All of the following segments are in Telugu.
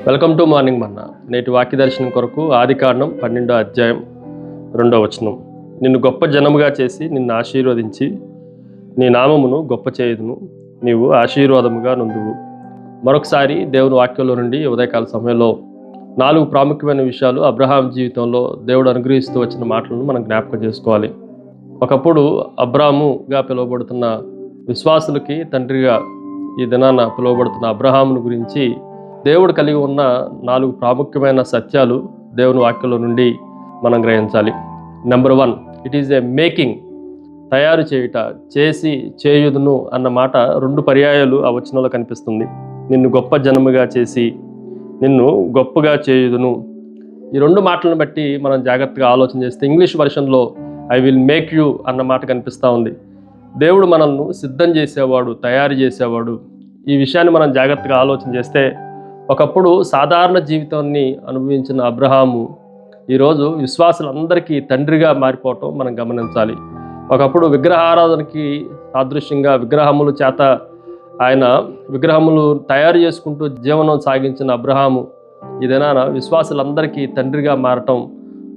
వెల్కమ్ టు మార్నింగ్ మన్నా. నేటి వాక్య దర్శనం కొరకు ఆదికాండం 12వ అధ్యాయం 2వ వచనం. నిన్ను గొప్ప జనముగా చేసి నిన్ను ఆశీర్వదించి నీ నామమును గొప్ప చేయుదును, నీవు ఆశీర్వాదముగా నుందువు. మరొకసారి దేవుని వాక్యంలో నుండి ఉదయకాల సమయంలో 4 ప్రాముఖ్యమైన విషయాలు అబ్రహాం జీవితంలో దేవుడు అనుగ్రహిస్తూ వచ్చిన మాటలను మనం జ్ఞాపకం చేసుకోవాలి. ఒకప్పుడు అబ్రాముగా పిలువబడుతున్న విశ్వాసులకి తండ్రిగా ఈ దినాన పిలువబడుతున్న అబ్రహామును గురించి దేవుడు కలిగి ఉన్న 4 ప్రాముఖ్యమైన సత్యాలు దేవుని వాక్యంలో నుండి మనం గ్రహించాలి. Number 1, it is A making, తయారు చేయుట, చేసి చేయుదును అన్న మాట 2 పర్యాయాలు ఆ వచనంలో కనిపిస్తుంది. నిన్ను గొప్ప జనముగా చేసి నిన్ను గొప్పగా చేయుదును. ఈ 2 మాటలను బట్టి మనం జాగ్రత్తగా ఆలోచన చేస్తే ఇంగ్లీష్ వర్షన్లో ఐ విల్ మేక్ యూ అన్న మాట కనిపిస్తూ ఉంది. దేవుడు మనల్ని సిద్ధం చేసేవాడు, తయారు చేసేవాడు. ఈ విషయాన్ని మనం జాగ్రత్తగా ఆలోచన చేస్తే ఒకప్పుడు సాధారణ జీవితాన్ని అనుభవించిన అబ్రహాము ఈరోజు విశ్వాసులందరికీ తండ్రిగా మారిపోవటం మనం గమనించాలి. ఒకప్పుడు విగ్రహారాధనకి సాదృశ్యంగా విగ్రహముల చేత ఆయన విగ్రహములు తయారు చేసుకుంటూ జీవనం సాగించిన అబ్రహాము ఇదేనా విశ్వాసులందరికీ తండ్రిగా మారటం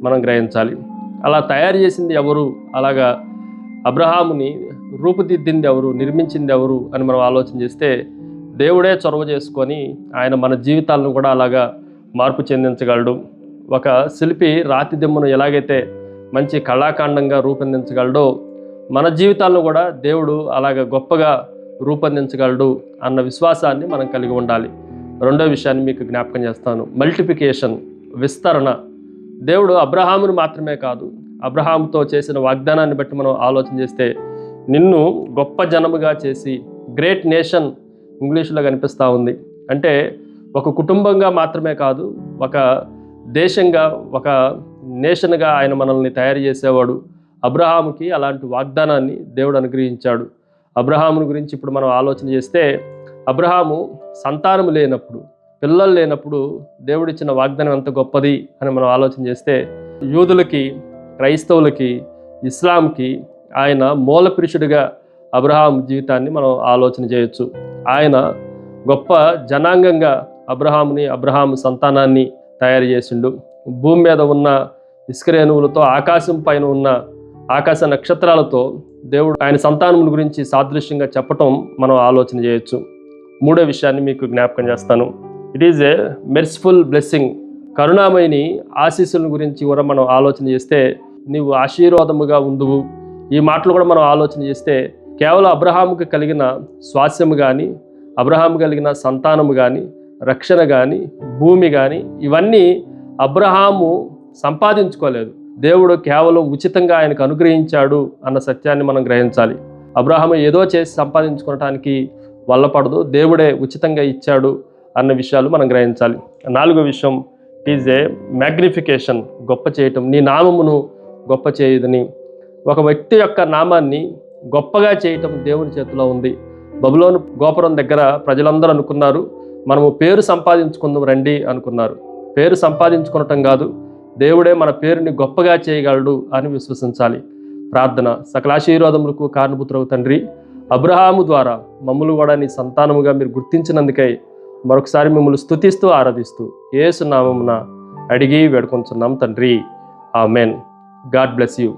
మనం గ్రహించాలి. అలా తయారు చేసింది ఎవరు, అలాగా అబ్రహాముని రూపుదిద్దింది ఎవరు, నిర్మించింది ఎవరు అని మనం ఆలోచన చేస్తే దేవుడే చొరవ చేసుకొని ఆయన మన జీవితాలను కూడా అలాగా మార్పు చెందించగలడు. ఒక శిల్పి రాతి దిమ్మను ఎలాగైతే మంచి కళాఖండంగా రూపొందించగలడో మన జీవితాలను కూడా దేవుడు అలాగ గొప్పగా రూపొందించగలడు అన్న విశ్వాసాన్ని మనం కలిగి ఉండాలి. 2వ విషయాన్ని మీకు జ్ఞాపకం చేస్తాను, మల్టిప్లికేషన్, విస్తరణ. దేవుడు అబ్రహామును మాత్రమే కాదు, అబ్రహాముతో చేసిన వాగ్దానాన్ని బట్టి మనం ఆలోచన చేస్తే నిన్ను గొప్ప జనముగా చేసి, గ్రేట్ నేషన్ ఇంగ్లీష్లో కనిపిస్తూ ఉంది. అంటే ఒక కుటుంబంగా మాత్రమే కాదు, ఒక దేశంగా, ఒక నేషన్గా ఆయన మనల్ని తయారు చేసేవాడు. అబ్రహాముకి అలాంటి వాగ్దానాన్ని దేవుడు అనుగ్రహించాడు. అబ్రహాముని గురించి ఇప్పుడు మనం ఆలోచన చేస్తే అబ్రహాము సంతానం లేనప్పుడు, పిల్లలు లేనప్పుడు దేవుడిచ్చిన వాగ్దానం ఎంత గొప్పది అని మనం ఆలోచన చేస్తే యూదులకి, క్రైస్తవులకి, ఇస్లాంకి ఆయన మూల పురుషుడిగా అబ్రహాం జీవితాన్ని మనం ఆలోచన చేయొచ్చు. ఆయన గొప్ప జనాంగంగా అబ్రహాము సంతానాన్ని తయారు చేసిండు. భూమి మీద ఉన్న ఇస్కరేణువులతో, ఆకాశం పైన ఉన్న ఆకాశ నక్షత్రాలతో దేవుడు ఆయన సంతానముల గురించి సాదృశ్యంగా చెప్పటం మనం ఆలోచన చేయొచ్చు. 3వ విషయాన్ని మీకు జ్ఞాపకం చేస్తాను, it is a merciful blessing. కరుణామయిని ఆశీస్సుల గురించి కూడా మనం ఆలోచన చేస్తే నీవు ఆశీర్వాదముగా ఉందువు. ఈ మాటలు కూడా మనం ఆలోచన చేస్తే కేవలం అబ్రహాముకి కలిగిన స్వాస్యము కానీ, అబ్రహాము కలిగిన సంతానము కానీ, రక్షణ కానీ, భూమి కానీ ఇవన్నీ అబ్రహాము సంపాదించుకోలేదు. దేవుడు కేవలం ఉచితంగా ఆయనకు అనుగ్రహించాడు అన్న సత్యాన్ని మనం గ్రహించాలి. అబ్రహాము ఏదో చేసి సంపాదించుకోవటానికి వల్లపడదు, దేవుడే ఉచితంగా ఇచ్చాడు అన్న విషయాలు మనం గ్రహించాలి. 4వ విషయం, ఇట్ ఈజ్ ఏ మ్యాగ్నిఫికేషన్, గొప్ప చేయటం. నీ నామమును గొప్ప చేయుదని. ఒక వ్యక్తి యొక్క నామాన్ని గొప్పగా చేయటం దేవుని చేతిలో ఉంది. బబులోను గోపురం దగ్గర ప్రజలందరూ అనుకున్నారు, మనము పేరు సంపాదించుకుందాం రండి అనుకున్నారు. పేరు సంపాదించుకోవటం కాదు, దేవుడే మన పేరుని గొప్పగా చేయగలడు అని విశ్వసించాలి. ప్రార్థన. సకలాశీర్వాదములకు కారణభూతుడగు తండ్రి, అబ్రహాము ద్వారా మమ్మల్ని కూడా నీ సంతానముగా మీరు గుర్తించినందుకై మరొకసారి మిమ్మల్ని స్తుతిస్తూ ఆరాధిస్తూ యేసు నామమున అడిగి వేడుకొంచున్నాం తండ్రి. ఆమెన్. God bless you.